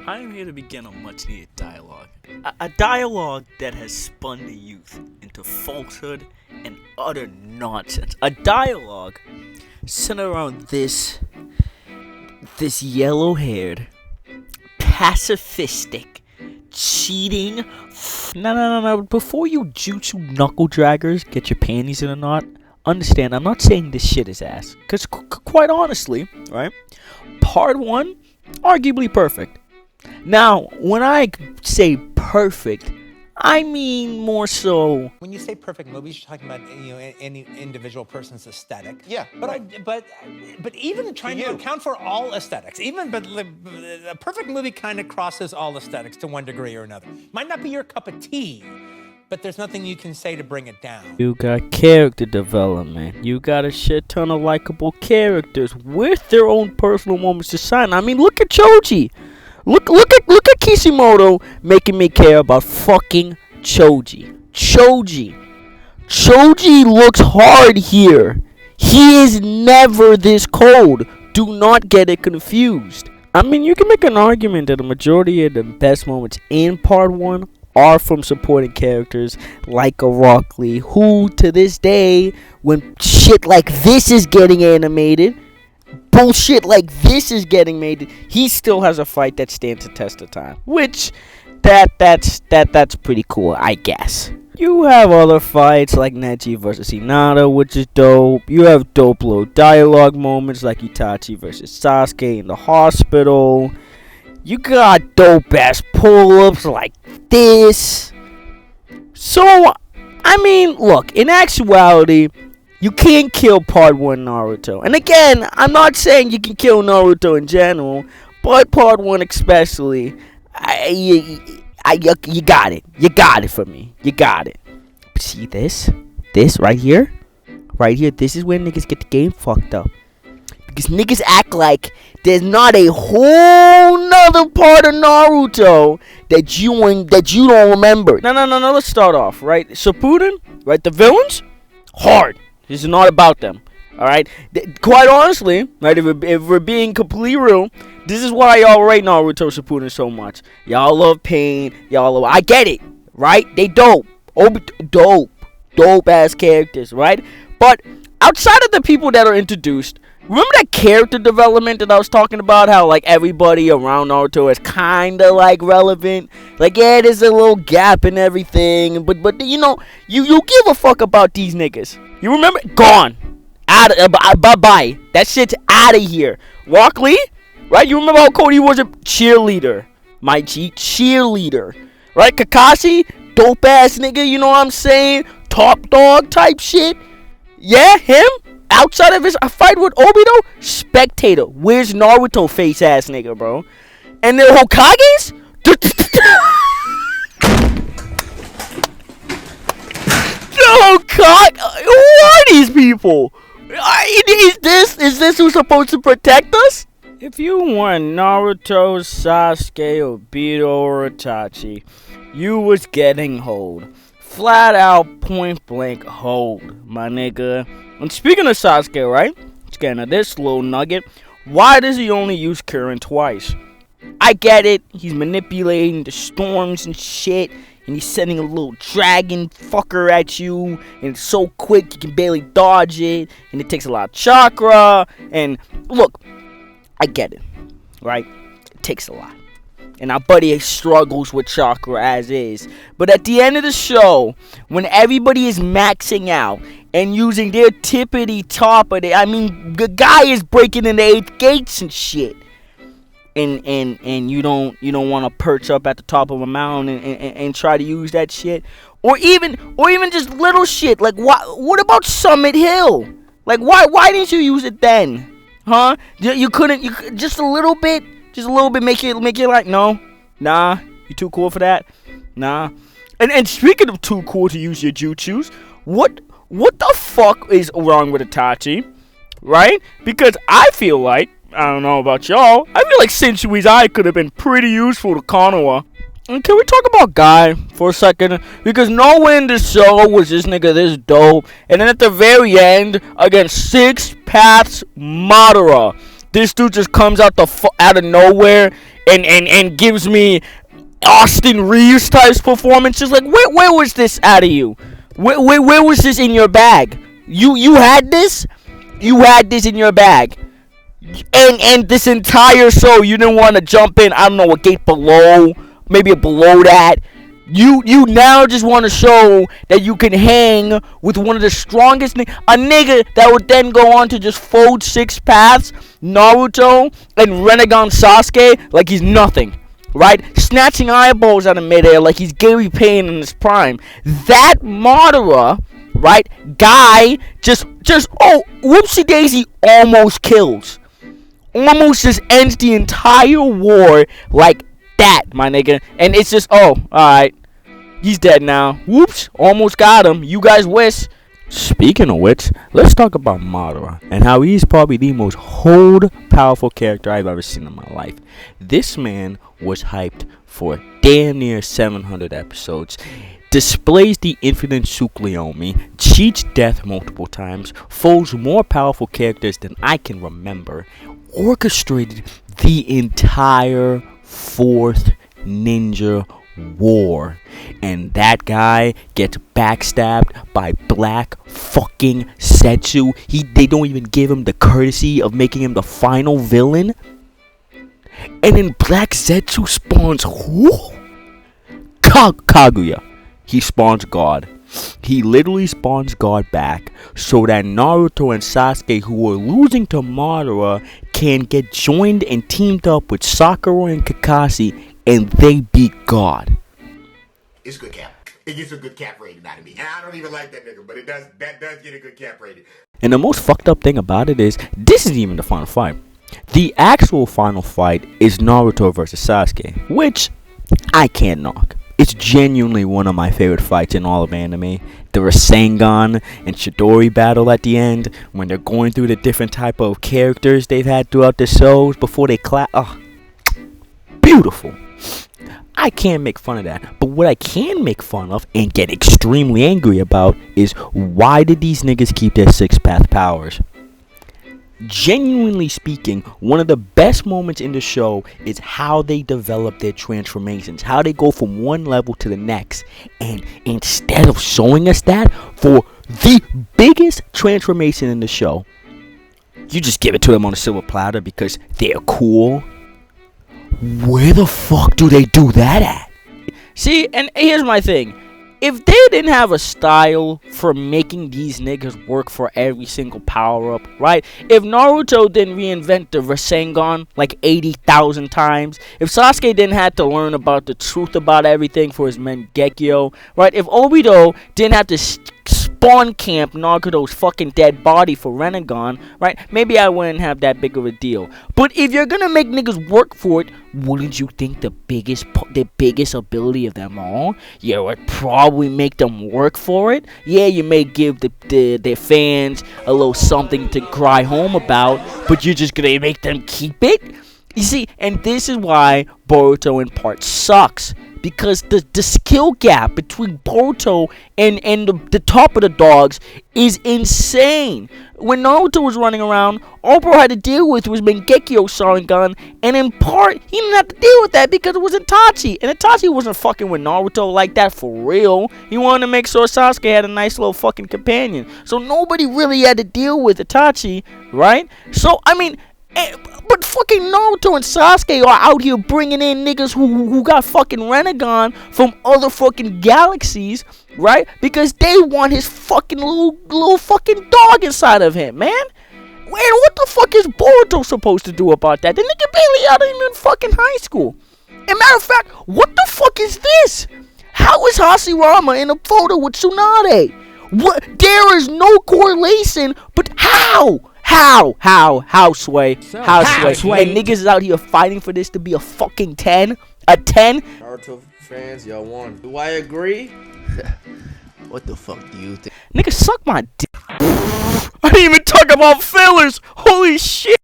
I am here to begin a much needed dialogue. A dialogue that has spun the youth into falsehood and utter nonsense. A dialogue centered around this yellow haired, pacifistic, cheating. No. Before you jutsu knuckle draggers get your panties in a knot, understand, I'm not saying this shit is ass. Because quite honestly, right? Part 1, arguably perfect. Now, when I say perfect, I mean more so. When you say perfect movies, you're talking about any individual person's aesthetic. Yeah. But even trying to account for all aesthetics, a perfect movie kind of crosses all aesthetics to one degree or another. Might not be your cup of tea, but there's nothing you can say to bring it down. You got character development. You got a shit ton of likable characters with their own personal moments to shine. I mean, look at Choji. Look at Kishimoto making me care about fucking Choji. Choji looks hard here. He is never this cold. Do not get it confused. I mean, you can make an argument that the majority of the best moments in part 1 are from supporting characters like a Rock Lee, who to this day, when shit like this is getting animated, bullshit like this is getting made, he still has a fight that stands the test of time. Which, that's pretty cool, I guess. You have other fights like Neji versus Hinata, which is dope. You have dope low dialogue moments like Itachi versus Sasuke in the hospital. You got dope ass pull-ups like this. So, I mean, look, in actuality, you can't kill part 1 Naruto. And again, I'm not saying you can kill Naruto in general, but part 1 especially, you got it. You got it for me. You got it. See this? This right here? Right here, this is where niggas get the game fucked up. Because niggas act like there's not a whole nother part of Naruto that you don't remember. No, let's start off, right? Shippuden, right? The villains? Hard. This is not about them, alright? Quite honestly, right, if we're being completely real, this is why y'all rate Naruto Shippuden so much. Y'all love Pain, I get it, right? They dope. Dope ass characters, right? But outside of the people that are introduced, remember that character development that I was talking about? How, like, everybody around Naruto is kinda, like, relevant? Like, yeah, there's a little gap in everything, but you know, you give a fuck about these niggas. You remember? Gone. Bye-bye. That shit's out of here. Rock Lee? Right? You remember how Cody was a cheerleader? My G, cheerleader. Right? Kakashi? Dope-ass nigga, you know what I'm saying? Top dog type shit. Yeah, him? Outside of his fight with Obito? Spectator. Where's Naruto face-ass nigga, bro? And the Hokages? Oh God! Who are these people? Is this who's supposed to protect us? If you want Naruto, Sasuke, Obito, or Itachi, you was getting hold. Flat out, point blank hold, my nigga. And speaking of Sasuke, right? Again, this little nugget. Why does he only use Current twice? I get it. He's manipulating the storms and shit. And he's sending a little dragon fucker at you. And it's so quick you can barely dodge it. And it takes a lot of chakra. And look, I get it. Right? It takes a lot. And our buddy struggles with chakra as is. But at the end of the show, when everybody is maxing out and using their tippity top of it, I mean, the guy is breaking in the 8th gates and shit. And you don't want to perch up at the top of a mountain and try to use that shit, or even just little shit like what about Summit Hill? Like why didn't you use it then? Huh? You couldn't just a little bit make it like no, nah, you too cool for that, nah. And speaking of too cool to use your jutsus, what the fuck is wrong with Itachi, right? Because I feel like, I don't know about y'all, I feel like Senshui's eye could have been pretty useful to Konoha. And can we talk about Guy for a second? Because nowhere in the show was this nigga this dope. And then at the very end, against Six Paths Madara, this dude just comes out out of nowhere and gives me Austin Reeves type performances. Like, where was this out of you? Where was this in your bag? You had this? You had this in your bag. And this entire show, you didn't want to jump in, I don't know, a gate below, maybe below that. You now just want to show that you can hang with one of the strongest a nigga that would then go on to just fold 6 paths, Naruto, and Rinnegan Sasuke like he's nothing. Right? Snatching eyeballs out of midair like he's Gary Payne in his prime. That Madara, right, guy just whoopsie daisy almost kills. Almost just ends the entire war like that, my nigga. And it's just, alright. He's dead now. Whoops, almost got him. You guys wish. Speaking of which, let's talk about Madara and how he's probably the most powerful character I've ever seen in my life. This man was hyped for damn near 700 episodes. Displays the infinite Tsukuyomi, cheats death multiple times, folds more powerful characters than I can remember, orchestrated the entire 4th Ninja War, and that guy gets backstabbed by Black fucking Setsu. They don't even give him the courtesy of making him the final villain. And then Black Setsu spawns who? Kaguya. He spawns God. He literally spawns God back so that Naruto and Sasuke, who were losing to Madara, can get joined and teamed up with Sakura and Kakashi, and they beat God. It's good cap. It gets a good cap rating out of me. And I don't even like that nigga, but that does get a good cap rating. And the most fucked up thing about it is, this isn't even the final fight. The actual final fight is Naruto versus Sasuke, which I can't knock. It's genuinely one of my favorite fights in all of anime. The Rasengan and Chidori battle at the end, when they're going through the different type of characters they've had throughout the shows before they clap. Beautiful. I can't make fun of that. But what I can make fun of and get extremely angry about is, why did these niggas keep their 6-path powers? Genuinely speaking, one of the best moments in the show is how they develop their transformations, how they go from one level to the next. And instead of showing us that for the biggest transformation in the show, you just give it to them on a silver platter because they're cool. Where the fuck do they do that at? See, and here's my thing. If they didn't have a style for making these niggas work for every single power-up, right? If Naruto didn't reinvent the Rasengan like 80,000 times, if Sasuke didn't have to learn about the truth about everything for his Mangekyo, right? If Obito didn't have to spawn camp Naruto's fucking dead body for Rinnegan, right? Maybe I wouldn't have that big of a deal. But if you're gonna make niggas work for it, wouldn't you think the biggest ability of them all, you would probably make them work for it? Yeah, you may give their fans a little something to cry home about, but you're just gonna make them keep it? You see, and this is why Boruto in part sucks. Because the skill gap between Boruto and the top of the dogs is insane. When Naruto was running around, all bro had to deal with was Mangekyo Sharingan, and in part, he didn't have to deal with that because it was Itachi. And Itachi wasn't fucking with Naruto like that for real. He wanted to make sure Sasuke had a nice little fucking companion. So nobody really had to deal with Itachi, right? So, I mean, but fucking Naruto and Sasuke are out here bringing in niggas who got fucking Rinnegan from other fucking galaxies, right? Because they want his fucking little fucking dog inside of him, man. And what the fuck is Boruto supposed to do about that? The nigga barely out even in fucking high school. And matter of fact, what the fuck is this? How is Hashirama in a photo with Tsunade? What? There is no correlation, but how? How, Sway? How, Sway? And niggas is out here fighting for this to be a fucking 10? A 10? Naruto fans, y'all won. Do I agree? What the fuck do you think? Nigga, suck my dick. I didn't even talk about fillers. Holy shit.